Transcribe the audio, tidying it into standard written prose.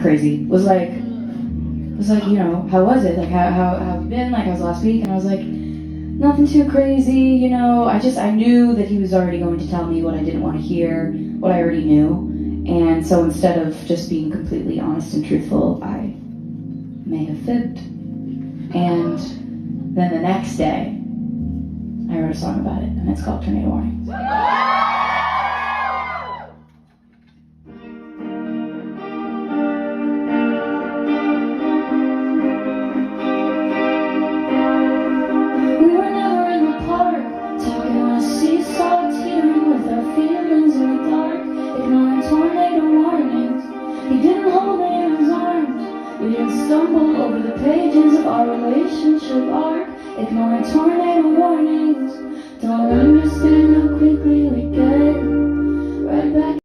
crazy. Was like, you know, how was it? Like, how have you been? Like, how's last week? And I was like, nothing too crazy, you know. I knew that he was already going to tell me what I didn't want to hear, what I already knew. And so instead of just being completely honest and truthful, I may have fibbed. And then the next day, I wrote a song about it, and it's called Tornado Warnings. We were never in the park, talking on a seesaw, teetering with our feelings in the dark, ignoring tornado warnings. He didn't hold me in his arms. We didn't stumble over the pages of our relationship arc, ignoring tornado warnings. Don't understand how quickly we get right back